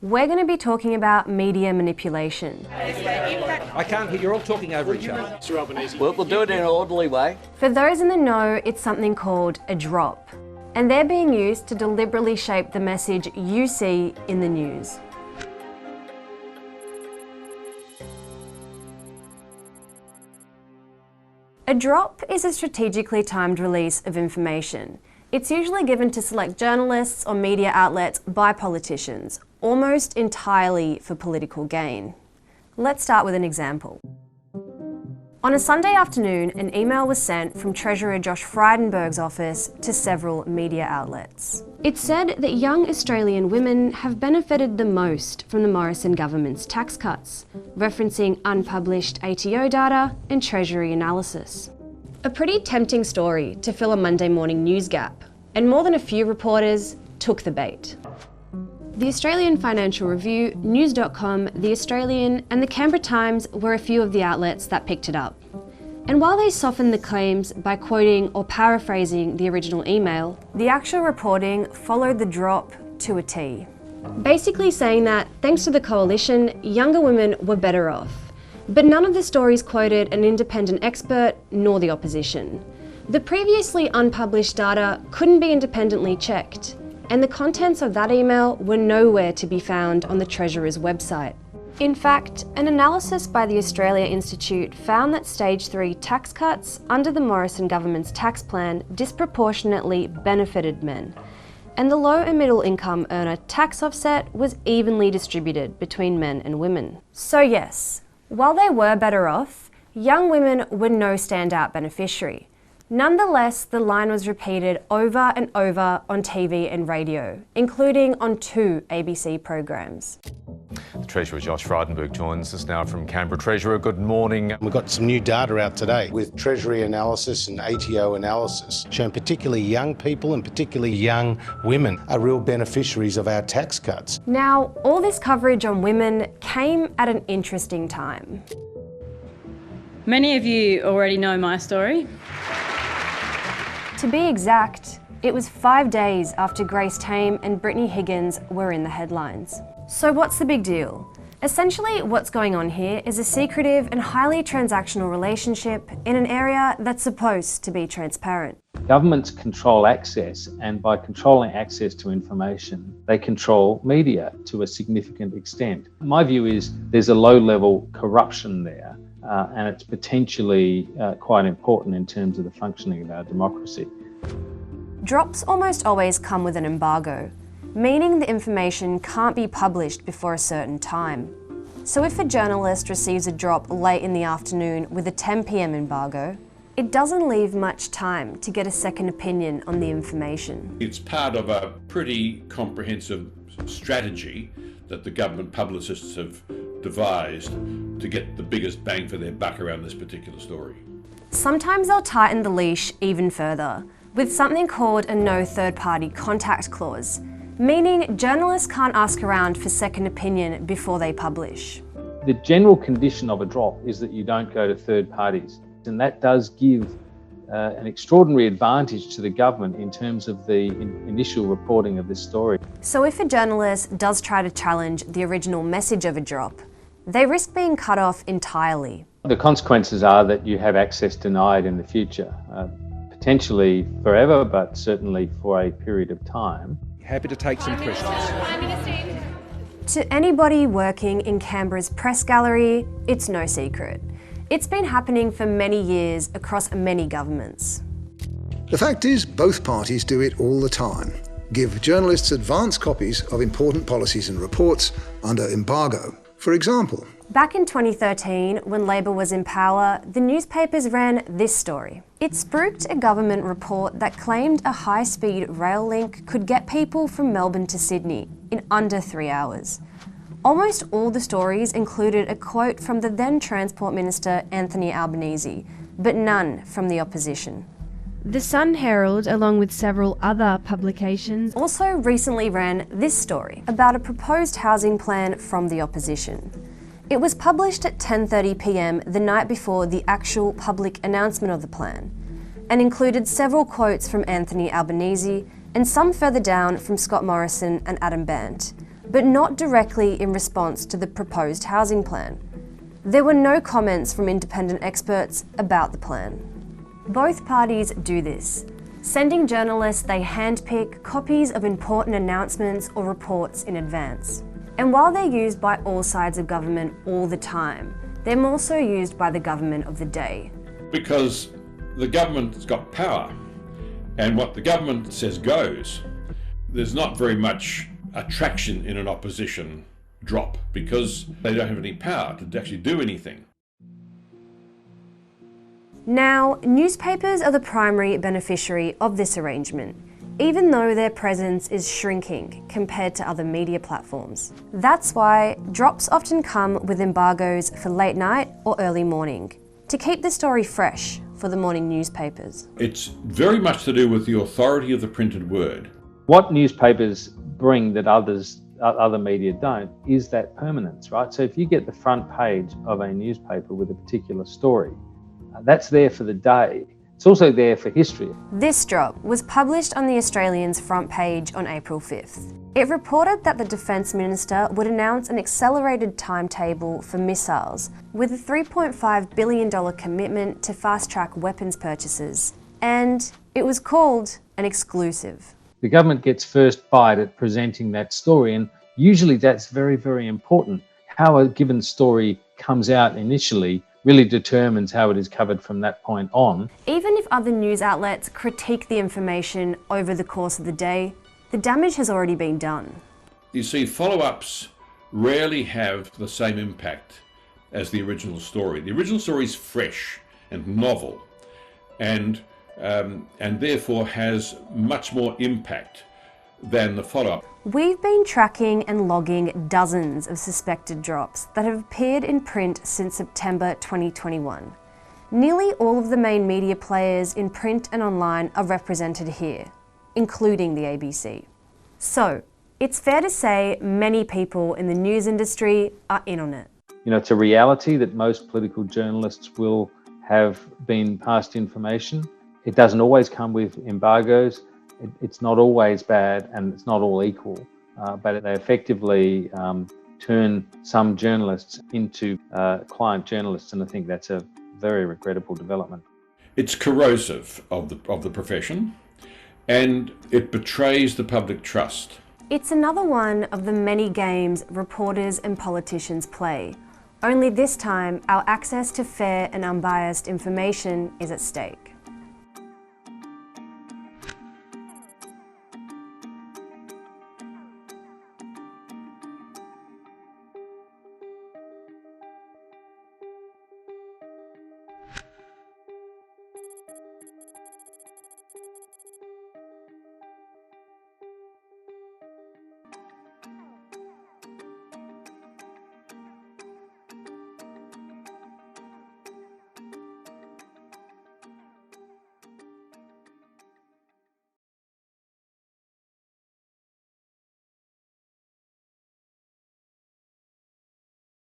We're going to be talking about media manipulation. I can't hear, you're all talking over each other. We'll do it in an orderly way. For those in the know, it's something called a drop, and they're being used to deliberately shape the message you see in the news. A drop is a strategically timed release of information. It's usually given to select journalists or media outlets by politicians, almost entirely for political gain. Let's start with an example. On a Sunday afternoon, an email was sent from Treasurer Josh Frydenberg's office to several media outlets. It said that young Australian women have benefited the most from the Morrison government's tax cuts, referencing unpublished ATO data and Treasury analysis. A pretty tempting story to fill a Monday morning news gap, and more than a few reporters took the bait. The Australian Financial Review, News.com, The Australian and the Canberra Times were a few of the outlets that picked it up. And while they softened the claims by quoting or paraphrasing the original email, the actual reporting followed the drop to a T. Basically saying that, thanks to the coalition, younger women were better off. But none of the stories quoted an independent expert nor the opposition. The previously unpublished data couldn't be independently checked, and the contents of that email were nowhere to be found on the Treasurer's website. In fact, an analysis by the Australia Institute found that Stage 3 tax cuts under the Morrison government's tax plan disproportionately benefited men, and the low and middle income earner tax offset was evenly distributed between men and women. So yes, while they were better off, young women were no standout beneficiary. Nonetheless, the line was repeated over and over on TV and radio, including on 2 ABC programs. The Treasurer Josh Frydenberg joins us now from Canberra. Treasurer, good morning. We've got some new data out today with Treasury analysis and ATO analysis showing particularly young people and particularly young women are real beneficiaries of our tax cuts. Now, all this coverage on women came at an interesting time. Many of you already know my story. To be exact, it was 5 days after Grace Tame and Brittany Higgins were in the headlines. So what's the big deal? Essentially, what's going on here is a secretive and highly transactional relationship in an area that's supposed to be transparent. Governments control access, and by controlling access to information, they control media to a significant extent. My view is there's a low-level corruption there. And it's potentially quite important in terms of the functioning of our democracy. Drops almost always come with an embargo, meaning the information can't be published before a certain time. So if a journalist receives a drop late in the afternoon with a 10 p.m. embargo, it doesn't leave much time to get a second opinion on the information. It's part of a pretty comprehensive strategy that the government publicists have devised to get the biggest bang for their buck around this particular story. Sometimes they'll tighten the leash even further with something called a no third-party contact clause, meaning journalists can't ask around for second opinion before they publish. The general condition of a drop is that you don't go to third parties, and that does give an extraordinary advantage to the government in terms of the initial reporting of this story. So if a journalist does try to challenge the original message of a drop, they risk being cut off entirely. The consequences are that you have access denied in the future, potentially forever, but certainly for a period of time. Happy to take some questions. To anybody working in Canberra's press gallery, it's no secret. It's been happening for many years across many governments. The fact is, both parties do it all the time. Give journalists advance copies of important policies and reports under embargo. For example, back in 2013, when Labor was in power, the newspapers ran this story. It spooked a government report that claimed a high-speed rail link could get people from Melbourne to Sydney in under 3 hours. Almost all the stories included a quote from the then Transport Minister Anthony Albanese, but none from the opposition. The Sun Herald, along with several other publications, also recently ran this story about a proposed housing plan from the opposition. It was published at 10:30 p.m. the night before the actual public announcement of the plan, and included several quotes from Anthony Albanese and some further down from Scott Morrison and Adam Bandt, but not directly in response to the proposed housing plan. There were no comments from independent experts about the plan. Both parties do this, sending journalists they handpick copies of important announcements or reports in advance. And while they're used by all sides of government all the time, they're also used by the government of the day. Because the government's got power, and what the government says goes. There's not very much attraction in an opposition drop because they don't have any power to actually do anything. Now, newspapers are the primary beneficiary of this arrangement, even though their presence is shrinking compared to other media platforms. That's why drops often come with embargoes for late night or early morning, to keep the story fresh for the morning newspapers. It's very much to do with the authority of the printed word. What newspapers bring that other media don't is that permanence, right? So if you get the front page of a newspaper with a particular story, that's there for the day. It's also there for history. This drop was published on the Australian's front page on April 5th. It reported that the Defence Minister would announce an accelerated timetable for missiles with a $3.5 billion commitment to fast-track weapons purchases. And it was called an exclusive. The government gets first bite at presenting that story, and usually that's very, very important. How a given story comes out initially really determines how it is covered from that point on. Even if other news outlets critique the information over the course of the day, the damage has already been done. You see, follow-ups rarely have the same impact as the original story. The original story is fresh and novel, and therefore has much more impact than the follow-up. We've been tracking and logging dozens of suspected drops that have appeared in print since September 2021. Nearly all of the main media players in print and online are represented here, including the ABC. So, it's fair to say many people in the news industry are in on it. You know, it's a reality that most political journalists will have been passed information. It doesn't always come with embargoes. It's not always bad, and it's not all equal, but they effectively turn some journalists into client journalists, and I think that's a very regrettable development. It's corrosive of the profession, and it betrays the public trust. It's another one of the many games reporters and politicians play, only this time our access to fair and unbiased information is at stake.